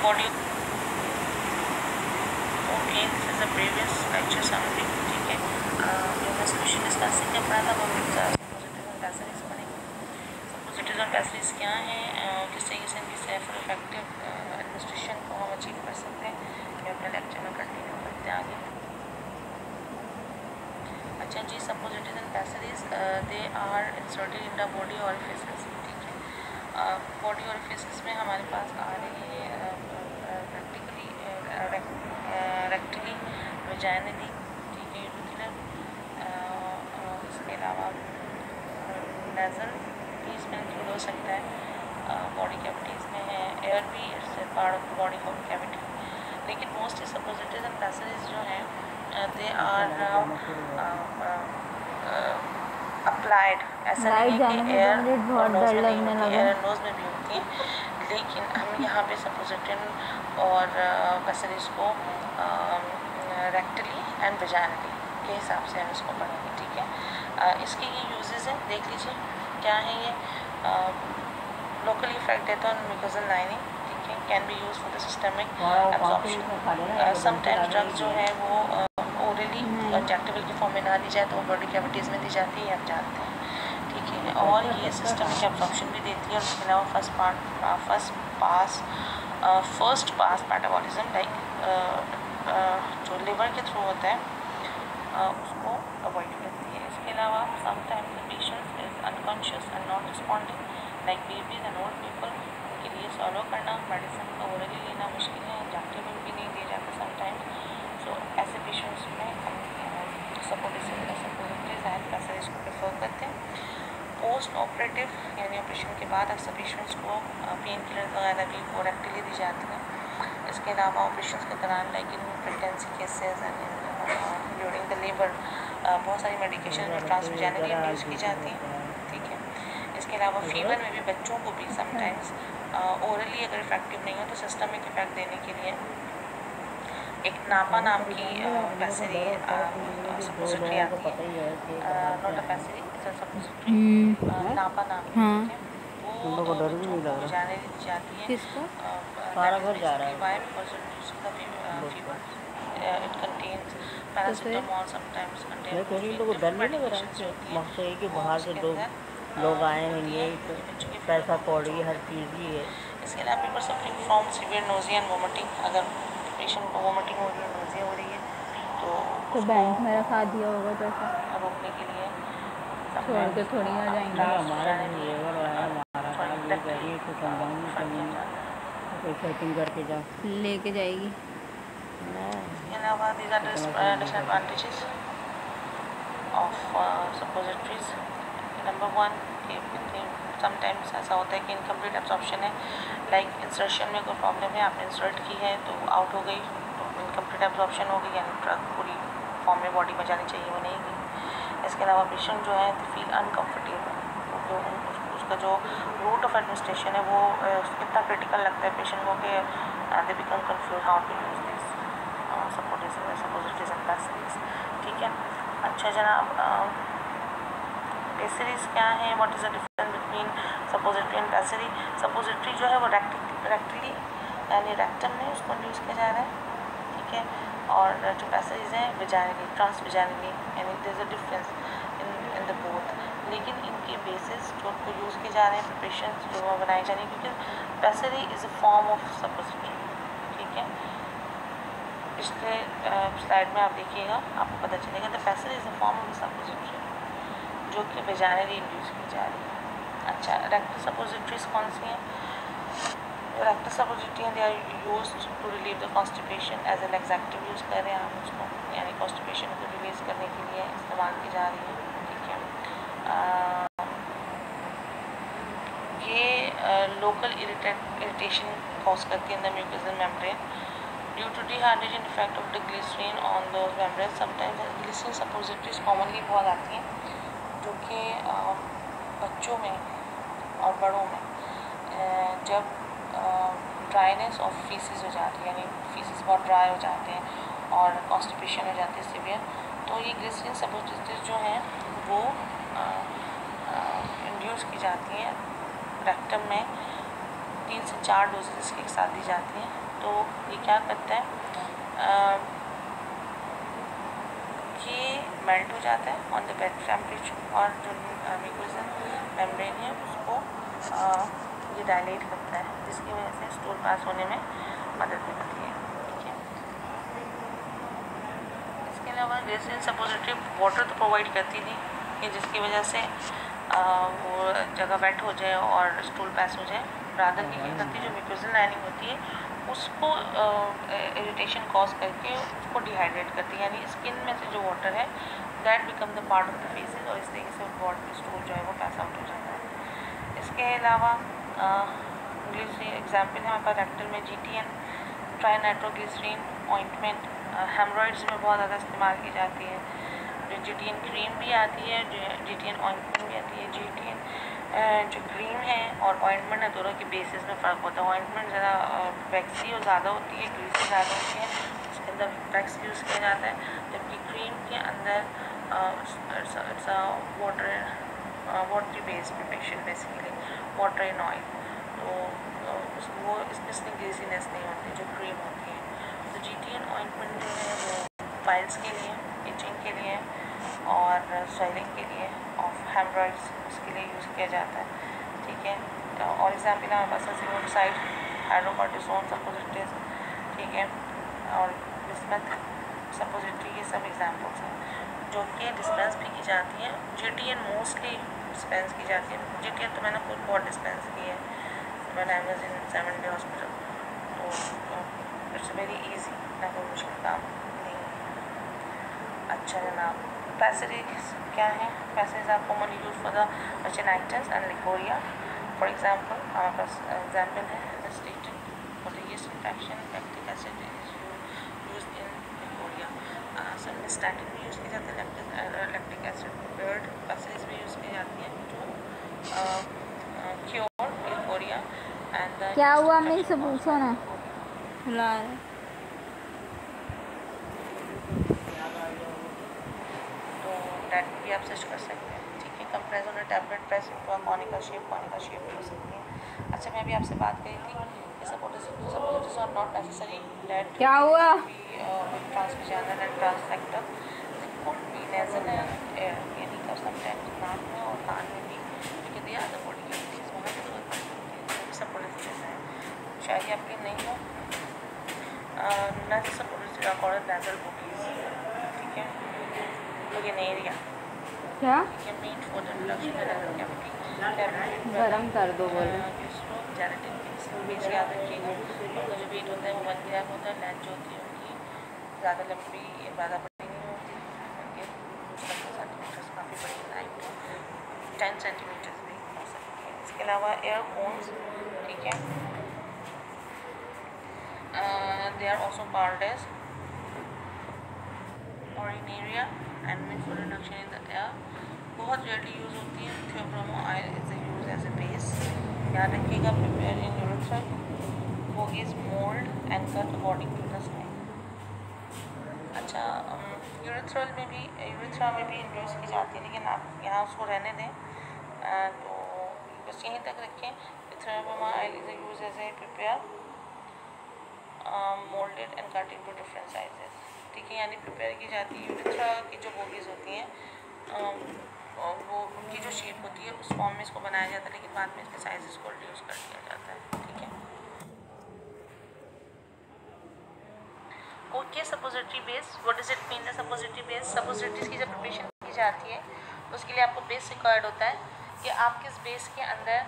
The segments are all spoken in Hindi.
Body okay, this is the previous lecture summary. ठीक है, हमने सोल्यूशन डिस्कसिंग क्या पढ़ा था, वो सपोजिटरीज एंड पैसेजेस पढ़ेंगे। सपोजिटरीज एंड पैसेजेस क्या हैं, किस तरीके से इनकी सेफ और इफेक्टिव एडमिनिस्ट्रेशन को हम अचीव कर सकते हैं, ये अपने लेक्चर में कंटिन्यू करते हैं आगे। अच्छा जी, suppositories and passages they are inserted in the body orifices. ठीक है, बॉडी ऑरिफिसेस में हमारे पास आ रही है प्रैक्टिकली रेक्टली, वेजाइनली, ठीक है, यूरिकुलर, इसके अलावा नेजल भी इसमें इंक्लूड हो सकता है, बॉडी कैविटीज़ में है, एयर भी it's part of body cavity. लेकिन मोस्टली सपोजिटरीज एंड पैसेजेस जो हैं दे आर अप्लाइड, ऐसा नहीं है कि एयर नोज में भी होती हैं, लेकिन हम यहाँ पे सपोजिटरी और पैसेजेस को रेक्टली एंड वेजाइनली के हिसाब से हम इसको पढ़ेंगे। ठीक है, इसके ये यूजेस हैं, देख लीजिए क्या है ये। लोकली इफेक्ट देता है म्यूकोसल लाइनिंग, ठीक है, can be use for the systemic absorption. Sometimes drugs जो है वो ओरली इंजेक्टेबल की फॉर्म में ना दी जाए तो वो बॉडी कैविटीज़ में दी जाती है, आप जानते हैं। ठीक है, और ये सिस्टमिक एब्जॉर्प्शन भी देती है, और उसके अलावा फर्स्ट पास मेटाबॉलिज्म लाइक जो लिवर के थ्रू होता है उसको अवॉइड करती है। इसके अलावा sometimes the patient is unconscious and not responding like babies and old people, उनके लिए सॉलो करना, मेडिसिन का ओरली लेना मुश्किल है, इंजेक्टेबल भी नहीं दिए जाते समटाइम्स। सो ऐसे पेशेंट्स में हम सपोजिटरीज एंड पैसेजेस को प्रेफर करते हैं। पोस्ट ऑपरेटिव यानी ऑपरेशन के बाद अक्सर पेशेंट्स को पेन किलर वगैरह भी वो रेक्टली दी जाती हैं। इसके अलावा ऑपरेशन के दौरान like in pregnancy cases and during the labour बहुत सारी मेडिकेशन जो ट्रांसवेजाइनली यूज़ की जाती हैं। ठीक है, इसके अलावा फीवर में भी बच्चों को भी समटाइम्स ओरली अगर इफेक्टिव नहीं हो तो सिस्टमिक इफेक्ट देने के लिए एक नापा नाम की पैसेरी सपोजिटरी आती है, not a pessary, it's a suppository, नापा नाम की, ठीक है, वो बच्चों को जाने दी जाती है। सारा घर जा रहा है। It contains paracetamol, sometimes contains मकसद है कि बाहर से लोग आए होंगे, पैसा कौड़ी हर चीज़ ही है। इसके अलावा people suffering from severe nausea and vomiting, अगर पेशेंट को वोमिटिंग हो रही है, नोजिया हो रही है तो बैंक में रखा दिया होगा पैसा रोकने के लिए छोड़ के थोड़ी आ जाएंगे। हमारा लेबर है, हमारा कोई सेटिंग करके जाओ लेके जाएगी। इसके अलावा these are disadvantages of suppositories. Number 1 कि समटाइम्स ऐसा होता है कि इनकम्प्लीट एब्जॉर्प्शन है, लाइक इंसर्शन में कोई प्रॉब्लम है, आपने इंसर्ट की है तो आउट हो गई, तो इनकम्प्लीट एब्जॉर्प्शन हो गई, यानी ड्रग पूरी फॉर्म में बॉडी में जानी चाहिए वो नहीं गई। इसके अलावा पेशेंट जो है तो फील अनकम्फर्टेबल, तो उसका जो रूट ऑफ एडमिनिस्ट्रेशन है वो इतना क्रिटिकल लगता है पेशेंट को कि they become confuse how to use this suppositories and passages. ठीक है, अच्छा जनाब, पैसेजेस क्या है, what is the difference between suppository and passage? Suppository जो है वो रेक्टली यानी रेक्टम में उसको यूज़ किया जा रहा है, ठीक है, और जो पैसेजेस हैं वेजाइनली, ट्रांसवेजाइनली, यानी there is a difference in the both. लेकिन इनके बेसिस जो उनको यूज़ किए जा रहे हैं प्रिपरेशन जो बनाए जा रही हैं, क्योंकि passage is a form of suppository. ठीक है, पिछले स्लाइड में आप देखिएगा आपको पता चलेगा the passage is a form of suppository जो कि वेजाइनली इंड्यूस की जा रही है। अच्छा, रेक्टल सपोजिटरीज कौन सी हैं? Rectal suppository they are used to relieve the constipation as an executive use कर रहे हैं हम उसको, यानी कॉन्स्टिपेशन को रिलीज करने के लिए इस्तेमाल की जा रही है। ठीक है, ये लोकल इरिटेशन कॉज करती है in the mucosal membrane due to dehydration effect of the glycerine on those membrane. Sometimes glycerine suppositories commonly बहुत आती हैं जो कि बच्चों में और बड़ों में जब ड्राइनेस ऑफ फीसिस हो जाती है, यानी फीसिस बहुत ड्राई हो जाते हैं और कॉन्स्टिपेशन हो जाती है सीवियर, तो ये ग्लिसरीन सपोजिटरीज जो हैं वो इंड्यूस की जाती हैं रेक्टम में 3 से 4 डोजेज इसके एक साथ दी जाती हैं। तो ये क्या करता है, ये मेल्ट हो जाता है ऑन द बेड टेम्परेचर और जो म्यूकोजल मेम्ब्रेन है उसको ये डायलेट करता है, जिसकी वजह से स्टूल पास होने में मदद मिलती है। ठीक है, इसके अलावा ग्लिसरीन सपोजिटरी वाटर तो प्रोवाइड करती थी कि जिसकी वजह से वो जगह वेट हो जाए और स्टूल पास हो जाए। रादर की क्या करती है, जो म्यूकोजल लाइनिंग होती है उसको इरिटेशन कॉज करके उसको डिहाइड्रेट करती है, यानी स्किन में से जो वाटर है that become the part of the faces और इस तरीके से बॉडी स्टूल जो है वो पास आउट हो जाता है। इसके अलावा ग्लिसरीन एग्जाम्पल है हमारे पास रेक्टल में GTN ट्राइनाइट्रोग्लिसरीन ऑइंटमेंट हेमरॉइड्स में बहुत ज़्यादा इस्तेमाल की जाती है। जो GTN क्रीम भी आती है, जो GTN ऑइंटमेंट भी आती है। GTN जो क्रीम है और ऑइंटमेंट है दोनों के बेसिस में फ़र्क होता है। ऑइंटमेंट ज़रा वैक्सी और ज़्यादा होती है, ग्रीसी ज़्यादा होती है, उसके अंदर वैक्स यूज़ किया जाता है, जबकि क्रीम के अंदर it's watery based preparation, basically water in oil. तो वो इसमें इतनी ग्रीसीनेस नहीं होती जो क्रीम होती है। तो GTN ऑइंटमेंट जो है वो पाइल्स के लिए, इचिंग के लिए और स्वेलिंग के लिए और हेमरॉइड्स उसके लिए यूज़ किया जाता है। ठीक है, और एग्जाम्पल हमारे पास अज़ीमुथसाइड, हाइड्रोकॉर्टिसोन सपोजिटरीज, ठीक है, और बिस्मथ सपोजिटरी, ये सब एग्जाम्पल्स हैं जो कि डिस्पेंस भी की जाती हैं। GTN मोस्टली डिस्पेंस की जाती है। GTN तो मैंने खुद बहुत डिस्पेंस की है when I was in 7 day hospital. तो इट्स वेरी ईजी, ना कोई मुश्किल काम नहीं है। अच्छा जनाब, पैसेज क्या है? Passage are commonly use for the vaginitis and leucorrhoea. For example हमारे पास एग्जाम्पल है statin for the yeast infection, lactic acid is used in leucorrhoea. Statin भी यूज़ की जाती है, लैक्टिक एसिड बेयर्ड पैसेज भी यूज़ की जाती है जो क्योर लिकोरिया एंड क्या हुआ मेरे से पूछो ना। ला डेट भी आप सर्च कर सकते हैं। ठीक है, compress on tablet press into conical shape भी हो सकती है। अच्छा, मैं भी आपसे बात करी थी कि सपोर्टिस आर नॉट नेसेसरी दैट क्या हुआ transvaginal and transrectal could be nasal and यानी का समटाइम्स नाक में और कान में भी, क्योंकि दिया द बॉडी कैविटीज वहाँ की जरूरत पड़ती है। सपोर्टिस जैसा है, शायद आपके नहीं हो nasal suppositories called nasal bougies. ठीक है, तो ये नहीं दिया क्या meant for the reduction in cavity गरम कर दो बोले। जेनेटिक बेस याद रखिएगा। उनका जो वेट होता है वो 1 ग्राम होता है। लेंथ जो होती है उनकी ज़्यादा लंबी, ज़्यादा बड़ी नहीं होती, उनके 15 सेंटीमीटर्स काफ़ी बड़ी, 9 to 10 सेंटीमीटर्स भी हो सकती है। इसके अलावा एयर कोन्स, ठीक है, they are also called as aurinaria and meant for reduction in the ear. बहुत रेयरली यूज़ होती है। Theobroma oil is use as a base. याद रखिएगा, prepare in urethral bougies mould and cut according to the size. अच्छा, यूरेथ्रा में भी यूज़ की जाती है, लेकिन आप यहाँ उसको रहने दें, तो बस यहीं तक रखें। Theobroma oil is use as a prepare moulded and cut into different sizes. ठीक है, यानी प्रिपेयर की जाती है। यूरेथ्रा की जो बोगीज होती हैं वो उनकी जो शेप होती है उस फॉर्म में इसको बनाया जाता है, लेकिन बाद में इसके साइजेस को रिड्यूस कर दिया जाता है। ठीक है, okay. Suppository base, what does it mean the suppository base? Suppositories की जब प्रिपरेशन की जाती है तो उसके लिए आपको बेस रिक्वायर्ड होता है कि आप किस बेस के अंदर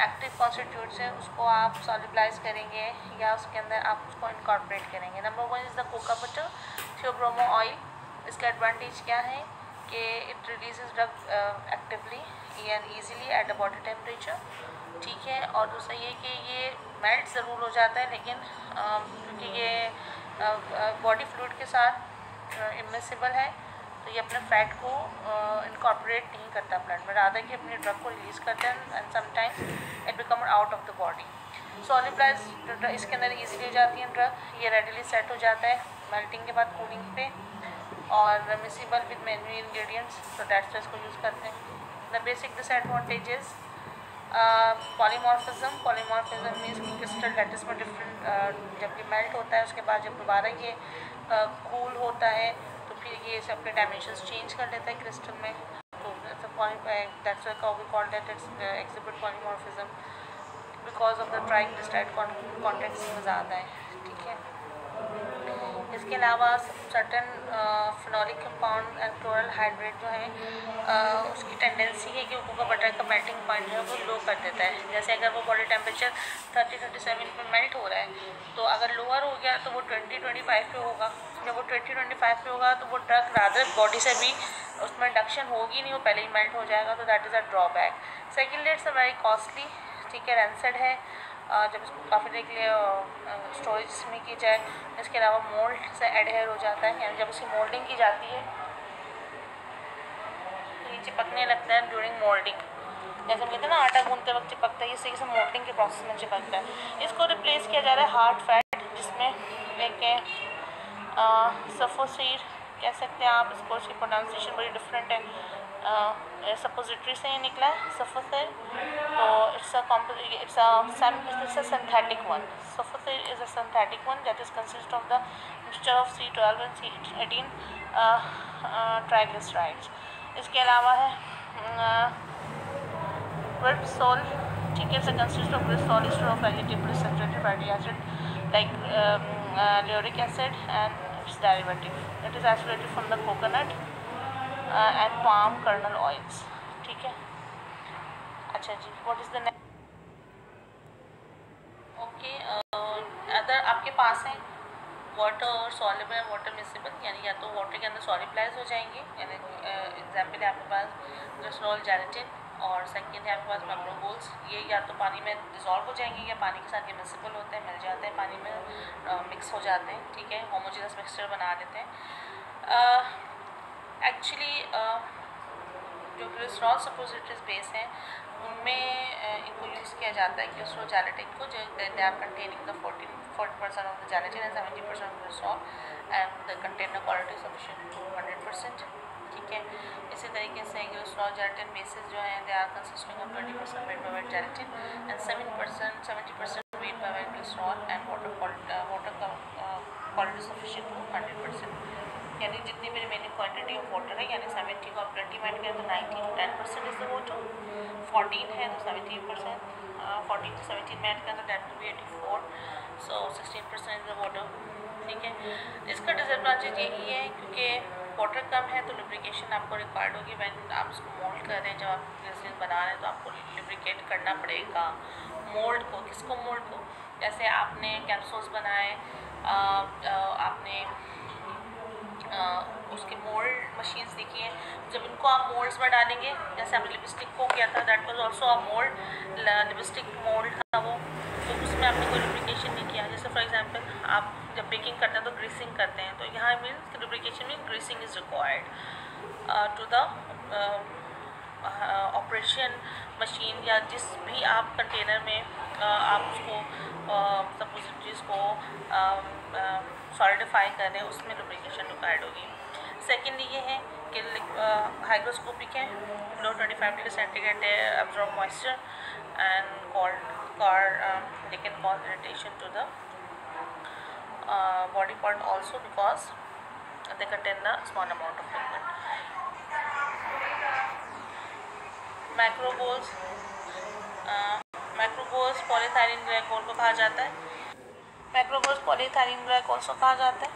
एक्टिव कॉन्स्टिट्यूट्स है उसको आप सॉल्युबलाइज करेंगे या उसके अंदर आप उसको इनकॉर्पोरेट करेंगे। Number 1 is the cocoa butter theobroma oil. इसका एडवांटेज क्या है कि it releases drug actively and easily at the body temperature. ठीक है, और दूसरा ये कि ये मेल्ट ज़रूर हो जाता है, लेकिन क्योंकि ये बॉडी फ्लूइड के साथ इमिसिबल है तो ये अपने फैट को इनकॉर्पोरेट नहीं करता ब्लड में, रादर कि अपने ड्रग को रिलीज़ करता है and sometimes it become out of the body. Solubilise इसके अंदर ईजीली हो जाती है ड्रग, ये रेडिली सेट हो जाता है मेल्टिंग के बाद कूलिंग पे, और मिसिबल विद मैन्युअल इंग्रेडिएंट्स, तो दैट्स इसको यूज़ करते हैं। The basic disadvantages polymorphism means कि क्रिस्टल लैटिस में डिफरेंट जब ये मेल्ट होता है उसके बाद जब दोबारा ये कूल होता है तो फिर ये अपने डायमेंशंस चेंज कर लेता है क्रिस्टल में, तो that's why we call that it's exhibit polymorphism because of the triglyceride contents में ज़्यादा है, ठीक है। इसके अलावा certain phenolic compound and chloral hydrate जो है उसकी टेंडेंसी है कि कोको बटर का मेल्टिंग पॉइंट है वो लो कर देता है। जैसे अगर वो बॉडी टेम्परेचर 30-37 पे मेल्ट हो रहा है तो अगर लोअर हो गया तो वो 20-25 पे होगा। जब वो 20-25 पे होगा तो वो ड्रग रादर बॉडी से भी उसमें इंडक्शन होगी नहीं, वो पहले ही मेल्ट हो जाएगा, तो that is a drawback. Secondly it's a very costly, ठीक है, रेंसेड है जब इसको काफ़ी देर के लिए स्टोरेज में की जाए। इसके अलावा मोल्ड से एडहेयर हो जाता है, यानी जब उसकी मोल्डिंग की जाती है तो ये चिपकने लगता है ड्यूरिंग मोल्डिंग। जैसे हम कहते हैं ना आटा गूंदते वक्त चिपकता है, इसी से मोल्डिंग के प्रोसेस में चिपकता है। इसको रिप्लेस किया जा रहा है हार्ड फैट, जिसमें देखें सफोसीड कह सकते हैं आप इसको, इसकी प्रोनाउंसिएशन बड़ी डिफरेंट है, सपोजिटरी से ही निकला है सफोसीड, तो it's a synthetic one. Sulfoxide is a synthetic one that is consist of the mixture of C12 and C18 triglycerides. इसके अलावा है Critosol, ठीक है, consist of critosol ester of vegetable saturated fatty acid like lauric acid and its derivative. It is isolated from the coconut and palm kernel oils, ठीक है। अच्छा जी, what is the next? Okay, अगर आपके पास है water soluble and water miscible, यानी या तो वाटर के अंदर सॉल्युबलाइज हो जाएंगे, यानी एग्जाम्पल है आपके पास ग्लिसरॉल जेलेटिन, और सेकंड है आपके पास मैक्रोबोल्स, ये या तो पानी में डिज़ोल्व हो जाएंगे या पानी के साथ ये मिक्सेबल होते हैं, मिल जाते हैं पानी में, मिक्स हो जाते हैं, ठीक है, होमोजेनस मिक्सचर बना देते हैं। एक्चुअली जो ग्लिसरॉल सपोजिटरीज बेस हैं उनमें इनको यूज़ किया जाता है ग्लिसरॉल जेलेटिन को, जो they are containing the 40% of the gelatin and 70% of glycerol and the container quality sufficient to 100%, ठीक है। इसी तरीके से ग्लिसरॉल जेलेटिन बेसिस जो हैं they are consisting of 20% weight by weight gelatin and 70% weight by weight glycerol and water का क्वालिटी सफिशिएंट टू 100%, यानी जितनी भी रिमेनिंग क्वांटिटी ऑफ वाटर है, यानी 70 को आप 20 ऐड करें तो 90 to 10% इज द वाटर, 14 है तो 70%, 14 to 17 में ऐड करें तो that will be 84, so 16% is the water, ठीक है। इसका डिसएडवांटेज यही है क्योंकि वाटर कम है तो लुब्रिकेशन आपको रिक्वायर्ड होगी, वैन आप उसको मोल्ड कर रहे हैं, जब आप ग्लिसरीन बना रहे हैं तो आपको लुब्रिकेट करना पड़ेगा मोल्ड को। किसको? मोल्ड को। जैसे आपने कैप्सूल्स बनाए, आपने उसके मोल्ड मशीन्स देखी हैं, जब इनको आप मोल्ड्स में डालेंगे, जैसे आपने लिपस्टिक को किया था, that was also a mould, lipstick mould था वो, तो उसमें आपने कोई लुब्रिकेशन नहीं किया। जैसे फॉर एग्जांपल आप जब बेकिंग करते हैं तो ग्रीसिंग करते हैं, तो यहाँ means lubrication mean greasing is required to the operation machine, या जिस भी आप कंटेनर में आप उसको सपोजिटरीज को सॉलिडिफाई कर रहे हैं, उसमें लुब्रिकेशन रिक्वायर्ड होगी। सेकेंडली ये है कि हाइग्रोस्कोपिक है, below 25 degree centigrade absorb moisture and they can cause irritation to the body part also because they contain a small amount of liquid. Macrogols polyethylene glycol को कहा जाता है, मैक्रोबोल्स पॉलीथायरीन ग्लाइकोल को कहा जाता है,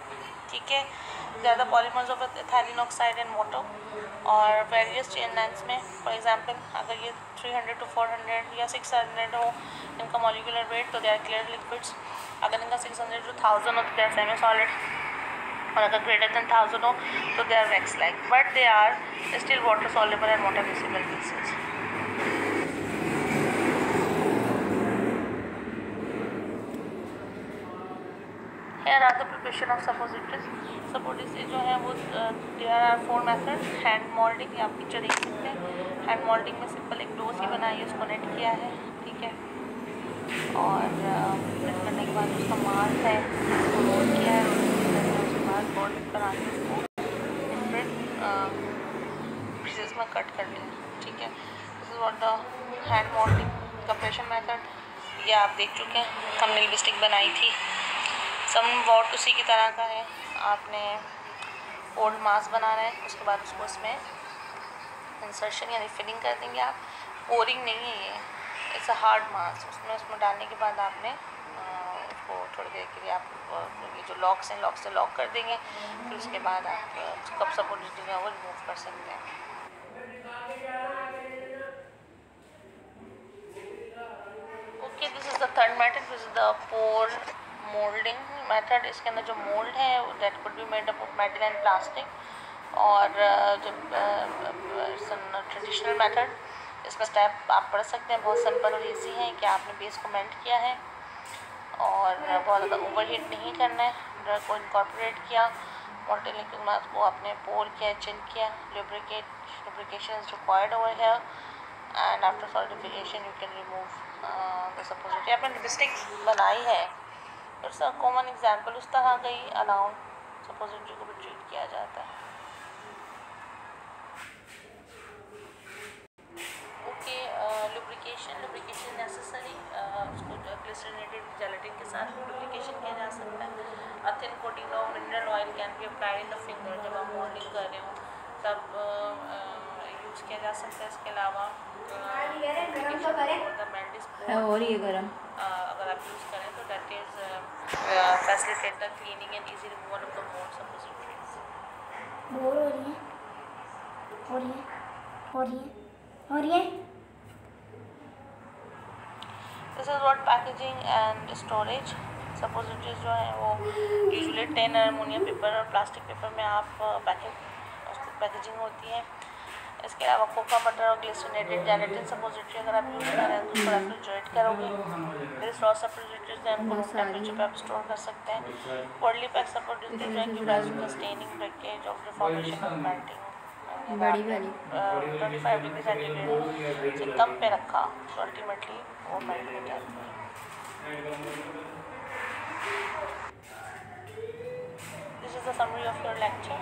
ठीक है। ज़्यादा polymers of ethylene oxide and water और वेरियस चेन लेंथ्स में, फॉर एग्जांपल अगर ये 300 to 400 या 600 हो इनका मॉलिक्यूलर वेट तो दे आर क्लियर लिक्विड्स, अगर इनका 600 to 1000 हो तो दे आर सेमी सॉलिड, और अगर ग्रेटर देन 1000 हो तो they are wax like, but they are still water soluble and water miscible pieces. Here are the preparation of suppositories. suppositories जो है वो there are 4 methods. Hand moulding, आप पिक्चर देख सकते हैं, हैंड मोल्डिंग में सिंपल एक डो सी बनाई है, उसको नेट किया है, ठीक है, और नेट करने के बाद उसका मास है उसको रोल किया है, उसके बाद बोल्ड करा के उसको डिफरेंट पीसेस में कट कर लिया, ठीक है। This is what the hand moulding compression method ये आप देख चुके हैं, हमने लिपस्टिक बनाई थी। सम वॉट उसी की तरह का है। आपने ओल्ड मास्क बनाना है, उसके बाद उसको उसमें इंसर्शन यानी फिलिंग कर देंगे आप। पोरिंग नहीं है ये, इट्स अ हार्ड मास्क। उसमें डालने के बाद आपने उसको थोड़ी देर के लिए आप ये जो लॉक्स हैं लॉक से लॉक कर देंगे। फिर उसके बाद आप कप सपोर्ट जो है वो रिमूव कर सकते हैं। Okay, this is the third method, this is the pour moulding method. इसके अंदर जो मोल्ड है that could be made up of metal and plastic, और जब ट्रेडिशनल मेथड, इसका स्टेप आप पढ़ सकते हैं, बहुत सिंपल और इजी है कि आपने बेस को मेल्ट किया है और बहुत ज़्यादा ओवरहीट नहीं करना है। ड्रग को इनकॉर्पोरेट किया, मोल्टेन लिक्विड मास्क को आपने पोर किया, चिल किया, lubrication is required over here, and after solidification you can remove the suppository। आपने लिपस्टिक बनाई है, इट्स अ कॉमन एग्जाम्पल, उस तरह का ही अराउंड सपोजिटरी को भी ट्रीट किया जाता है। ओके, लुब्रिकेशन नेसेसरी, उसको ग्लिसरीनेटेड जेलेटिन के साथ लुब्रिकेशन किया जा सकता है। A thin coating of mineral oil can be applied in the finger, जब आप मोल्डिंग कर रहे हो तब यूज़ किया जा सकता है। इसके अलावा और ये गरम अगर आप यूज़ करें तो that is facilitate the cleaning and easy removal of the mould suppositories. Bore हो रही है और ये this is what packaging and storage. Suppositories जो हैं वो यूजुअली टिन एल्युमिनियम पेपर और प्लास्टिक पेपर में आप पैकेजिंग होती है। इसके अलावा कोका बटर और ग्लिसरीनेटेड जेलेटिन सपोजिटरी अगर आप यूज़ करें तो उसको रेफ्रिजरेट करोगे। दिस रॉ सपोजिटरीज हैं, उनको रूम टेम्परेचर पे आप स्टोर कर सकते हैं। कोल्डली पैक सपोजिटरीज जो है give rise to the staining, breakage of deformation of melting. 25 degree centigrade से कम पे रखा तो अल्टीमेटली वो मेल्ट हो जाती है। This is the summary of your lecture.